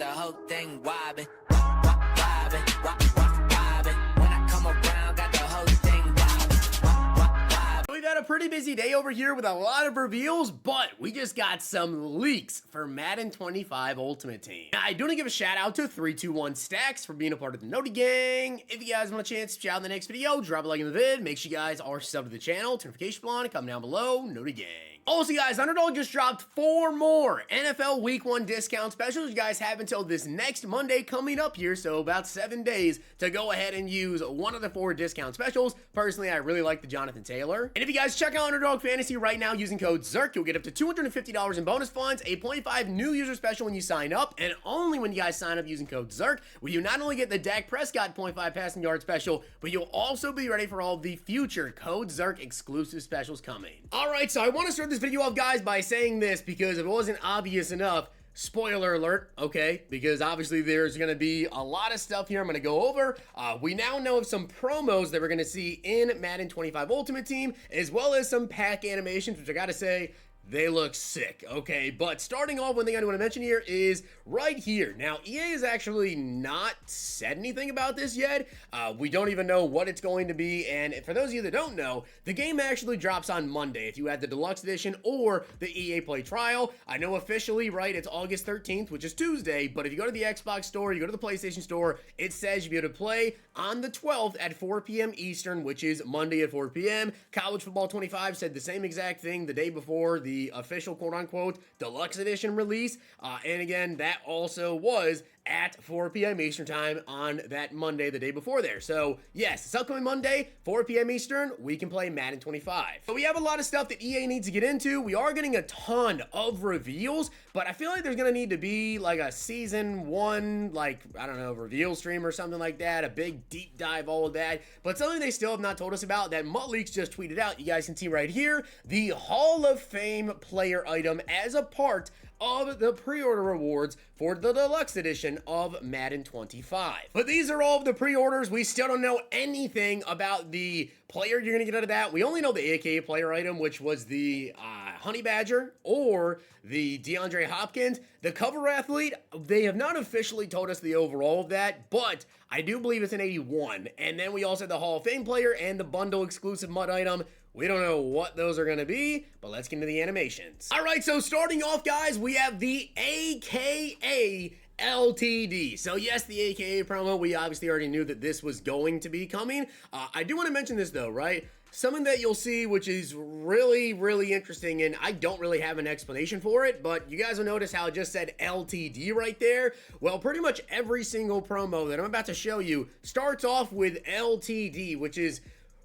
the whole thing wobbin', wobbin', wobbin'. When I come around, got the whole thing wobbin'. We've had a pretty busy day over here with a lot of reveals, but we just got some leaks for Madden 25 Ultimate Team. I do want to give a shout out to 321 Stacks for being a part of the Noti Gang. If you guys want a chance to shout out in the next video, drop a like in the vid. Make sure you guys are subbed to the channel. Notification bell on, comment down below. Noti Gang. Also, guys, Underdog just dropped 4 more NFL Week 1 discount specials. You guys have until this next Monday coming up here, so about 7 days, to go ahead and use one of the 4 discount specials. Personally, I really like the Jonathan Taylor. And if you guys check out Underdog Fantasy right now using code ZIRK, you'll get up to $250 in bonus funds, a 0.5 new user special when you sign up, and only when you guys sign up using code ZIRK will you not only get the Dak Prescott 0.5 passing yard special, but you'll also be ready for all the future code ZIRK exclusive specials coming. Alright, so I want to start this video off, guys, by saying this because if it wasn't obvious enough, spoiler alert, okay, because obviously there's going to be a lot of stuff here I'm going to go over. We now know of some promos that we're going to see in Madden 25 Ultimate Team, as well as some pack animations, which I got to say, they look sick, okay? But starting off, one thing I do want to mention here is right here. Now, EA has actually not said anything about this yet. We don't even know what it's going to be, and for those of you that don't know, the game actually drops on Monday if you add the Deluxe Edition or the EA Play Trial. I know officially, right, it's August 13th, which is Tuesday, but if you go to the Xbox store, you go to the PlayStation store, it says you'll be able to play on the 12th at 4 p.m. Eastern, which is Monday at 4 p.m. College Football 25 said the same exact thing the day before the official quote-unquote Deluxe Edition release, and again, that also was at 4 p.m. Eastern time on that Monday, the day before there. So yes, this upcoming Monday, 4 p.m. Eastern, we can play Madden 25. But we have a lot of stuff that EA needs to get into. We are getting a ton of reveals, but I feel like there's going to need to be like a season 1, like, I don't know, reveal stream or something like that, a big deep dive, all of that. But something they still have not told us about that MuttLeaks just tweeted out, you guys can see right here, the Hall of Fame player item as a part of the pre-order rewards for the Deluxe Edition of Madden 25. But these are all of the pre-orders. We still don't know anything about the player you're going to get out of that. We only know the AKA player item, which was the Honey Badger or the DeAndre Hopkins. The cover athlete, they have not officially told us the overall of that, but I do believe it's an 81. And then we also have the Hall of Fame player and the bundle exclusive MUT item. We don't know what those are going to be, but let's get into the animations. All right, so starting off, guys, we have the AKA LTD. So yes, the AKA promo, we obviously already knew that this was going to be coming. I do want to mention this though, right? Something that you'll see which is really, really interesting, and I don't really have an explanation for it, but you guys will notice how it just said LTD right there. Well, pretty much every single promo that I'm about to show you starts off with LTD, which is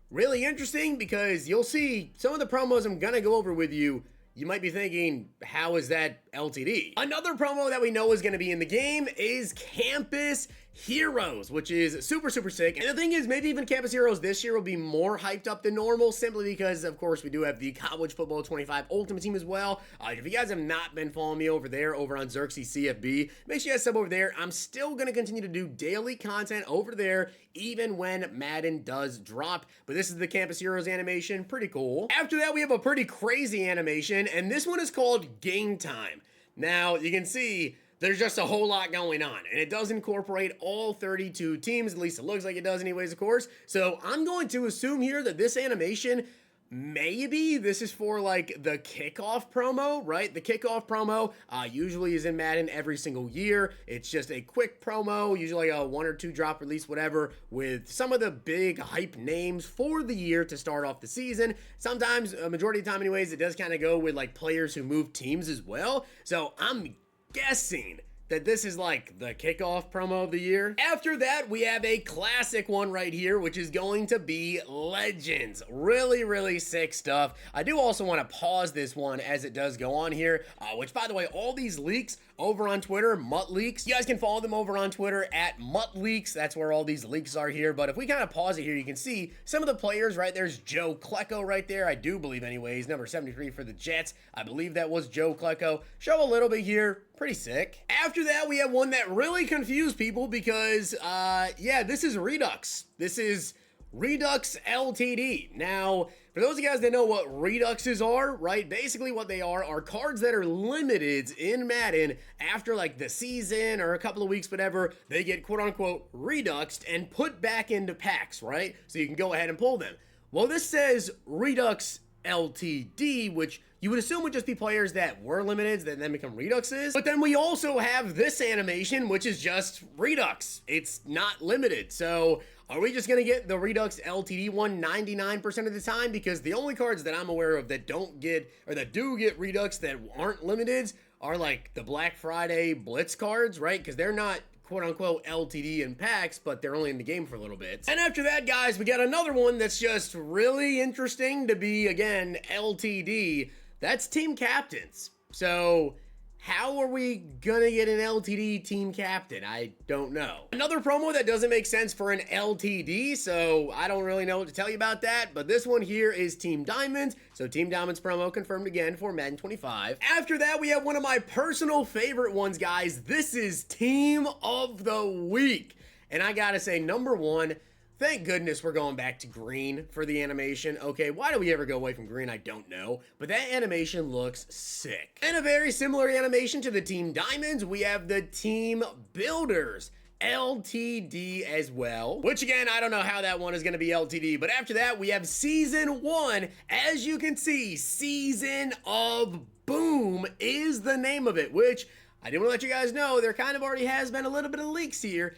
really interesting because you'll see some of the promos I'm gonna go over with you. You might be thinking, how is that LTD? Another promo that we know is gonna be in the game is Campus Heroes, which is super, super sick. And the thing is, maybe even Campus Heroes this year will be more hyped up than normal, simply because, of course, we do have the College Football 25 Ultimate Team as well. If you guys have not been following me over there, over on Zirksee CFB, make sure you guys sub over there. I'm still going to continue to do daily content over there, even when Madden does drop. But this is the Campus Heroes animation. Pretty cool. After that, we have a pretty crazy animation, and this one is called Game Time. Now, you can see there's just a whole lot going on, and it does incorporate all 32 teams, at least it looks like it does anyways, of course. So I'm going to assume here that this animation, maybe this is for like the kickoff promo, right? The kickoff promo usually is in Madden every single year. It's just a quick promo, usually a 1 or 2 drop release, whatever, with some of the big hype names for the year to start off the season. Sometimes, a majority of the time anyways, it does kind of go with like players who move teams as well. So I'm guessing that this is like the kickoff promo of the year. After that, we have a classic one right here, which is going to be Legends. Really, really sick stuff. I do also want to pause this one as it does go on here, which, by the way, all these leaks over on Twitter, MuttLeaks. You guys can follow them over on Twitter at MuttLeaks. That's where all these leaks are here. But if we kind of pause it here, you can see some of the players, right? There's Joe Klecko right there. I do believe anyways, number 73 for the Jets. I believe that was Joe Klecko. Show a little bit here. Pretty sick. After that, we have one that really confused people because, yeah, this is Redux. This is Redux LTD. Now, for those of you guys that know what Reduxes are, right, basically what they are cards that are limited in Madden after like the season or a couple of weeks, whatever, they get quote unquote reduxed and put back into packs, right? So you can go ahead and pull them. Well, this says Redux LTD, which you would assume would just be players that were limited that then become Reduxes. But then we also have this animation, which is just Redux. It's not limited. So are we just going to get the Redux LTD one 99% of the time? Because the only cards that I'm aware of that don't get, or that do get Redux that aren't limited are like the Black Friday Blitz cards, right? Because they're not quote-unquote LTD in packs, but they're only in the game for a little bit. And after that, guys, we got another one that's just really interesting to be, again, LTD. That's team captains. So how are we gonna get an LTD team captain? I don't know. Another promo that doesn't make sense for an LTD, so I don't really know what to tell you about that, but this one here is Team Diamonds. So Team Diamonds promo confirmed again for Madden 25. After that, we have one of my personal favorite ones, guys. This is Team of the Week. And I gotta say, number one, thank goodness we're going back to green for the animation. Okay, why do we ever go away from green? I don't know. But that animation looks sick. And a very similar animation to the Team Diamonds, we have the Team Builders LTD as well. Which again, I don't know how that one is going to be LTD. But after that, we have Season 1. As you can see, Season of Boom is the name of it, which I did want to let you guys know there kind of already has been a little bit of leaks here.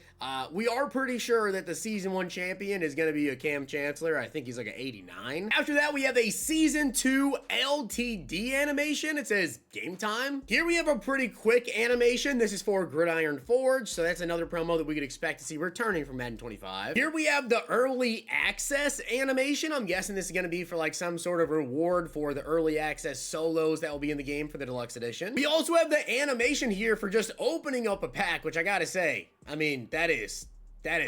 We are pretty sure that the Season 1 champion is going to be a Cam Chancellor. I think he's like an 89. After that, we have a Season 2 LTD animation. It says game time. Here we have a pretty quick animation. This is for Gridiron Forge, so that's another promo that we could expect to see returning from Madden 25. Here we have the early access animation. I'm guessing this is going to be for like some sort of reward for the early access solos that will be in the game for the deluxe edition. We also have the animation here for just opening up a pack, which I gotta say, I mean, that is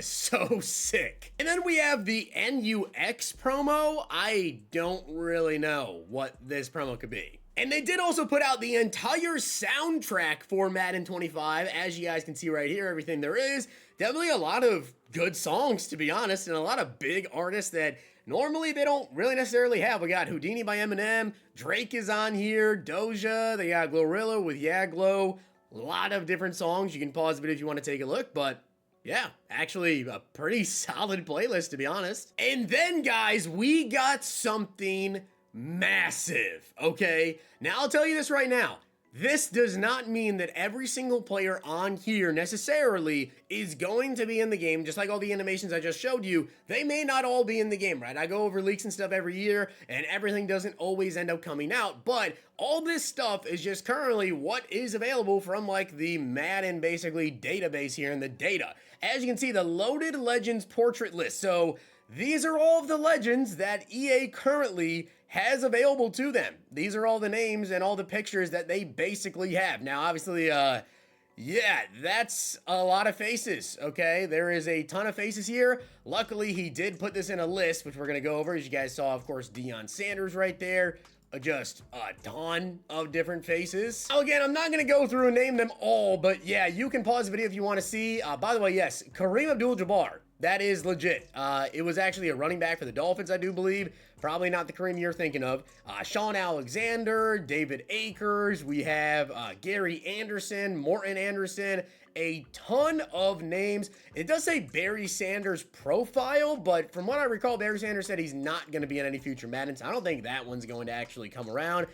so sick. And then we have the NUX promo. I don't really know what this promo could be. And they did also put out the entire soundtrack for Madden 25. As you guys can see right here, everything there is. Definitely a lot of good songs, to be honest, and a lot of big artists that normally they don't really necessarily have. We got Houdini by Eminem, Drake is on here, Doja, they got Glorilla with Yeah Glow. A lot of different songs. You can pause a bit if you want to take a look, but yeah, actually a pretty solid playlist, to be honest. And then, guys, we got something massive, okay? Now, I'll tell you this right now. This does not mean that every single player on here necessarily is going to be in the game, just like all the animations I just showed you. They may not all be in the game, right? I go over leaks and stuff every year, and everything doesn't always end up coming out, but all this stuff is just currently what is available from like the Madden basically database here in the data. As you can see, the loaded legends portrait list. So these are all of the legends that EA currently has available to them. These are all the names and all the pictures that they basically have. Now, obviously, yeah, that's a lot of faces, okay? There is a ton of faces here. Luckily, he did put this in a list, which we're going to go over. As you guys saw, of course, Deion Sanders right there. Just a ton of different faces. So again, I'm not going to go through and name them all, but yeah, you can pause the video if you want to see. By the way, yes, Kareem Abdul-Jabbar. That is legit. It was actually a running back for the Dolphins, I do believe. Probably not the Kareem you're thinking of. Sean Alexander, David Akers. We have Gary Anderson, Morton Anderson. A ton of names. It does say Barry Sanders profile, but from what I recall, Barry Sanders said he's not going to be in any future Madden. I don't think that one's going to actually come around.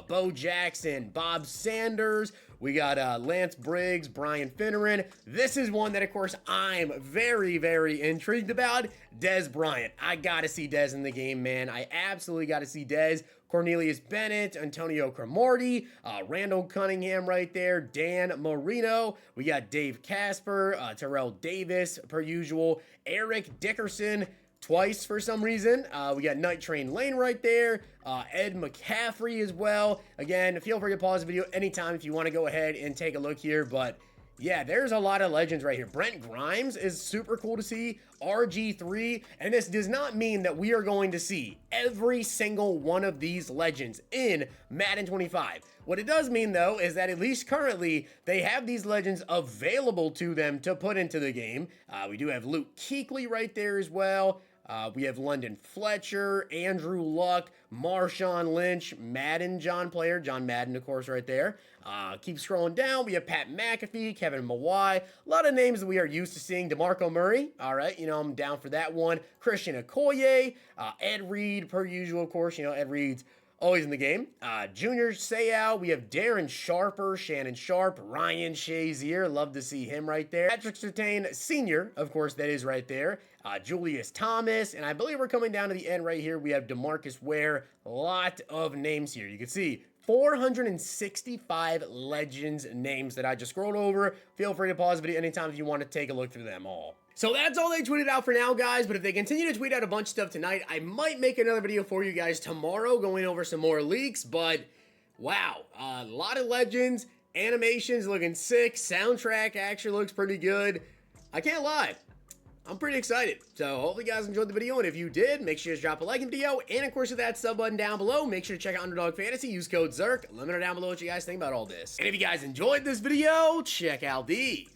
Bo Jackson, Bob Sanders. We got Lance Briggs, Brian Finneran. This is one that, of course, I'm very, very intrigued about. Dez Bryant. I got to see Dez in the game, man. I absolutely got to see Dez. Cornelius Bennett, Antonio Cromartie, Randall Cunningham right there, Dan Marino. We got Dave Casper, Terrell Davis, per usual, Eric Dickerson, twice for some reason. We got Night Train Lane right there, Ed McCaffrey as well. Again, feel free to pause the video anytime if you want to go ahead and take a look here, but yeah, there's a lot of legends right here. Brent Grimes is super cool to see. RG3. And this does not mean that we are going to see every single one of these legends in Madden 25. What it does mean, though, is that at least currently, they have these legends available to them to put into the game. We do have Luke Kuechly right there as well. We have London Fletcher, Andrew Luck, Marshawn Lynch, Madden John player, John Madden, of course, right there. Keep scrolling down. We have Pat McAfee, Kevin Mawai. A lot of names that we are used to seeing. DeMarco Murray. All right, I'm down for that one. Christian Okoye, Ed Reed, per usual, of course. Ed Reed's always in the game. Junior Seau. We have Darren Sharper, Shannon Sharp, Ryan Shazier. Love to see him right there. Patrick Surtain Sr., of course, that is right there. Julius Thomas. And I believe we're coming down to the end right here. We have DeMarcus Ware. A lot of names here. You can see 465 Legends names that I just scrolled over. Feel free to pause the video anytime if you want to take a look through them all. So that's all they tweeted out for now, guys, but if they continue to tweet out a bunch of stuff tonight, I might make another video for you guys tomorrow going over some more leaks, but wow, a lot of Legends, animations looking sick, soundtrack actually looks pretty good. I can't lie, I'm pretty excited. So hopefully you guys enjoyed the video, and if you did, make sure to drop a like in the video, and of course with that sub button down below, make sure to check out Underdog Fantasy, use code ZERK, let me know down below what you guys think about all this. And if you guys enjoyed this video, check out these.